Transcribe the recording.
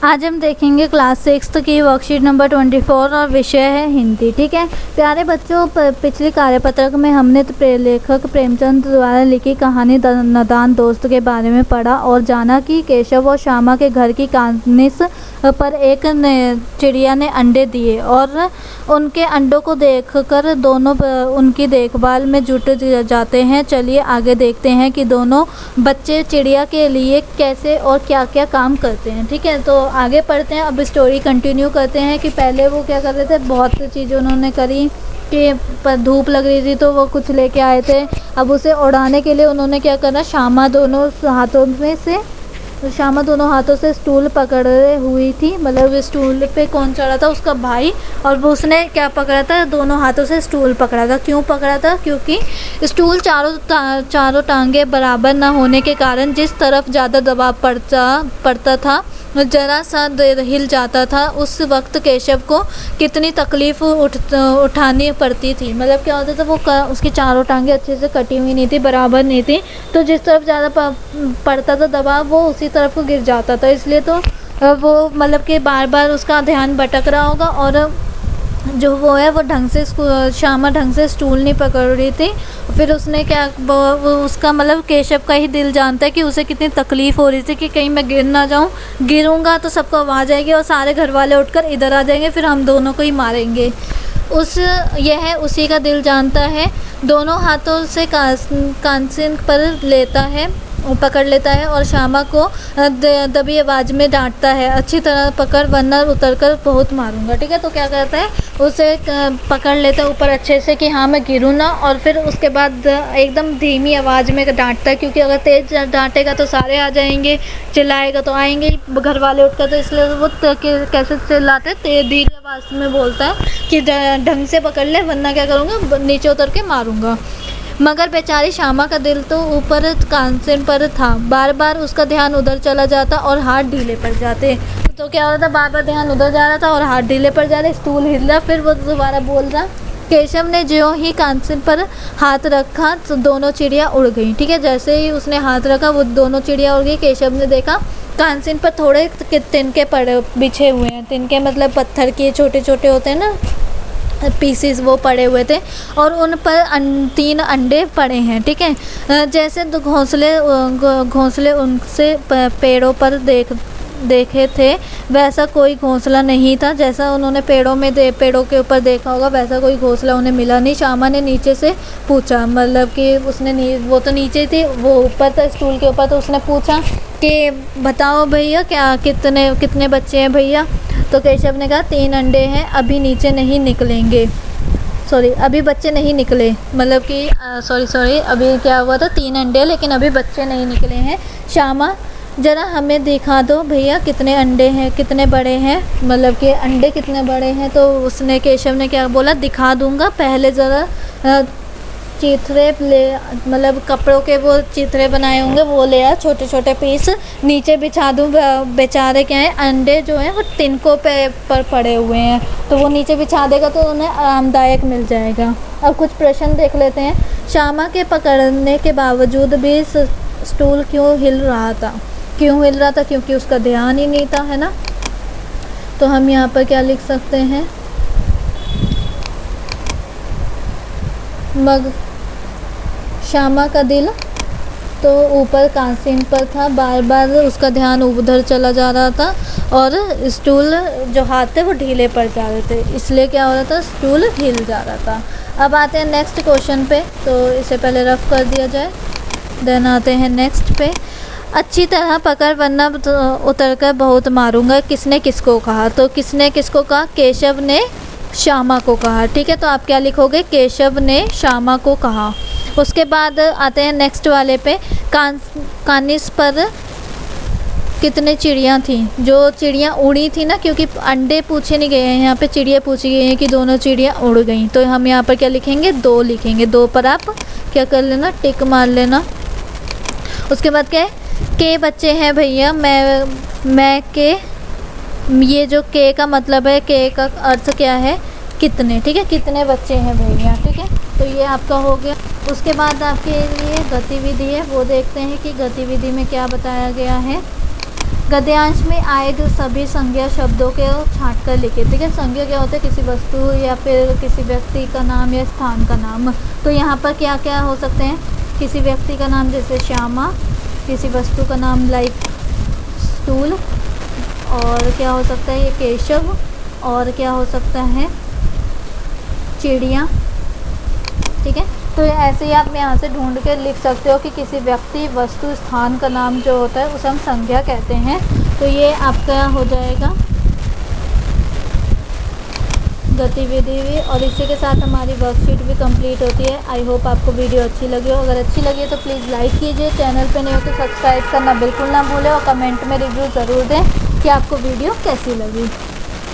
आज हम देखेंगे क्लास 6 की वर्कशीट नंबर 24 और विषय है हिंदी। ठीक है प्यारे बच्चों, पिछली कार्यपत्रक में हमने लेखक प्रेमचंद द्वारा लिखी कहानी नादान दोस्त के बारे में पढ़ा और जाना कि केशव और श्यामा के घर की कानिस पर एक चिड़िया ने अंडे दिए और उनके अंडों को देखकर दोनों उनकी देखभाल में जुट जाते हैं। चलिए आगे देखते हैं कि दोनों बच्चे चिड़िया के लिए कैसे और क्या क्या काम करते हैं। ठीक है, तो आगे पढ़ते हैं। अब स्टोरी कंटिन्यू करते हैं कि पहले वो क्या कर रहे थे, बहुत सी चीज़ें उन्होंने करी कि पर धूप लग रही थी तो वो कुछ लेके आए थे। अब उसे उड़ाने के लिए उन्होंने क्या करना, श्यामा दोनों हाथों से स्टूल पकड़े हुई थी। मतलब स्टूल पे कौन चढ़ा था, उसका भाई, और वो उसने क्या पकड़ा था, दोनों हाथों से स्टूल पकड़ा था। क्यों पकड़ा था? क्योंकि स्टूल चारों टांगे बराबर ना होने के कारण जिस तरफ ज़्यादा दबाव पड़ता था जरा सा हिल जाता था। उस वक्त केशव को कितनी तकलीफ़ उठानी पड़ती थी। मतलब क्या होता था, वो उसकी चारों टांगे अच्छे से कटी हुई नहीं थी, बराबर नहीं थी, तो जिस तरफ ज़्यादा पड़ता था दबाव वो उसी तरफ को गिर जाता था। इसलिए तो वो मतलब कि बार बार उसका ध्यान भटक रहा होगा और जो वो है वो श्यामा ढंग से स्टूल नहीं पकड़ रही थी। फिर उसने क्या, वो उसका मतलब केशव का ही दिल जानता है कि उसे कितनी तकलीफ़ हो रही थी कि कहीं मैं गिर ना जाऊं, गिरूंगा तो सबको आवाज़ आएगी और सारे घर वाले उठकर इधर आ जाएंगे, फिर हम दोनों को ही मारेंगे। यह उसी का दिल जानता है। दोनों हाथों से कांसिन पर पकड़ लेता है और श्यामा को दबी आवाज़ में डांटता है, अच्छी तरह पकड़ वरना उतरकर बहुत मारूंगा। ठीक है, तो क्या करता है, उसे पकड़ लेता है ऊपर अच्छे से कि हाँ मैं गिरूँ ना, और फिर उसके बाद एकदम धीमी आवाज़ में डांटता है, क्योंकि अगर तेज़ डांटेगा तो सारे आ जाएंगे, चिल्लाएगा तो आएंगे घर वाले उठकर, तो इसलिए वो कैसे चिल्लाते, धीरे आवाज़ में बोलता है कि ढंग से पकड़ ले वरना क्या करूँगा, नीचे उतर के मारूँगा। मगर बेचारी श्यामा का दिल तो ऊपर कांसिन पर था। बार बार उसका ध्यान उधर चला जाता और हाथ ढीले पड़ जाते। तो क्या हो रहा था, बार बार ध्यान उधर जा रहा था और हाथ ढीले पड़ जा रहे, स्टूल हिल रहा। फिर वो दोबारा बोल रहा। केशव ने ज्यों ही कांसिन पर हाथ रखा तो दोनों चिड़िया उड़ गई। ठीक है, जैसे ही उसने हाथ रखा वो दोनों चिड़िया उड़ गई। केशव ने देखा कांसिन पर थोड़े तिनके बिछे हुए हैं। तिनके मतलब पत्थर के छोटे छोटे होते हैं ना पीसीस, वो पड़े हुए थे और उन पर 3 अंडे पड़े हैं। ठीक है, जैसे घोंसले उनसे पेड़ों पर देखे थे वैसा कोई घोंसला नहीं था। जैसा उन्होंने पेड़ों के ऊपर देखा होगा वैसा कोई घोंसला उन्हें मिला नहीं। श्यामा ने नीचे से पूछा, मतलब कि उसने वो तो नीचे थी, वो ऊपर था स्टूल के ऊपर, तो उसने पूछा कि बताओ भैया क्या कितने बच्चे हैं भैया? तो केशव ने कहा 3 अंडे हैं, अभी नीचे नहीं निकलेंगे, अभी बच्चे नहीं निकले, मतलब कि अभी क्या हुआ था, 3 अंडे लेकिन अभी बच्चे नहीं निकले हैं। श्यामा ज़रा हमें दिखा दो भैया कितने अंडे हैं, कितने बड़े हैं, मतलब कि अंडे कितने बड़े हैं। तो उसने केशव ने क्या बोला, दिखा दूंगा, पहले ज़रा चिथरे ले, मतलब कपड़ों के वो चिथरे बनाए होंगे वो ले आ, छोटे छोटे पीस नीचे बिछा दूँ। बेचारे क्या है, अंडे जो हैं वो तिनकों पर पड़े हुए हैं, तो वो नीचे बिछा देगा तो उन्हें आरामदायक मिल जाएगा। अब कुछ प्रश्न देख लेते हैं। श्यामा के पकड़ने के बावजूद भी स्टूल क्यों हिल रहा था? क्योंकि उसका ध्यान ही नहीं था, है ना। तो हम यहाँ पर क्या लिख सकते हैं, श्यामा का दिल तो ऊपर कांसिन पर था, बार बार उसका ध्यान उधर चला जा रहा था और स्टूल जो हाथ थे वो ढीले पड़ जा रहे थे, इसलिए क्या हो रहा था, स्टूल हिल जा रहा था। अब आते हैं नेक्स्ट क्वेश्चन पे, तो इसे पहले रफ कर दिया जाए, देन आते हैं नेक्स्ट पे। अच्छी तरह पकड़ वरना उतरकर बहुत मारूंगा, किसने किसको कहा? तो किसने किसको कहा? केशव ने श्यामा को कहा। ठीक है, तो आप क्या लिखोगे, केशव ने श्यामा को कहा। उसके बाद आते हैं नेक्स्ट वाले पे। कानिस पर कितने चिड़िया थी? जो चिड़िया उड़ी थी ना, क्योंकि अंडे पूछे नहीं गए हैं यहाँ पे, चिड़िया पूछी गई हैं कि दोनों चिड़िया उड़ गई, तो हम यहाँ पर क्या लिखेंगे, 2 लिखेंगे। 2 पर आप क्या कर लेना, टिक मार लेना। उसके बाद क्या है, के बच्चे हैं भैया, मैं के, ये जो के का मतलब है, के का अर्थ क्या है, कितने। ठीक है, कितने बच्चे हैं भैया। ठीक है, तो ये आपका हो गया। उसके बाद आपके लिए गतिविधि है, वो देखते हैं कि गतिविधि में क्या बताया गया है। गद्यांश में आए जो सभी संज्ञा शब्दों के छांट कर लिखे। ठीक है, संज्ञा क्या होता है, किसी वस्तु या फिर किसी व्यक्ति का नाम या स्थान का नाम। तो यहाँ पर क्या क्या हो सकते हैं, किसी व्यक्ति का नाम जैसे श्यामा, किसी वस्तु का नाम लाइक स्टूल, और क्या हो सकता है ये केशव, और क्या हो सकता है चिड़िया। ठीक है, तो ऐसे ही आप यहाँ से ढूंढ के लिख सकते हो कि किसी व्यक्ति, वस्तु, स्थान का नाम जो होता है उसे हम संज्ञा कहते हैं। तो ये आपका हो जाएगा गतिविधि भी, और इसी के साथ हमारी वर्कशीट भी कंप्लीट होती है। आई होप आपको वीडियो अच्छी लगी हो। अगर अच्छी लगी है तो प्लीज़ लाइक कीजिए, चैनल पे नहीं हो तो सब्सक्राइब करना बिल्कुल ना भूलें, और कमेंट में रिव्यू ज़रूर दें कि आपको वीडियो कैसी लगी।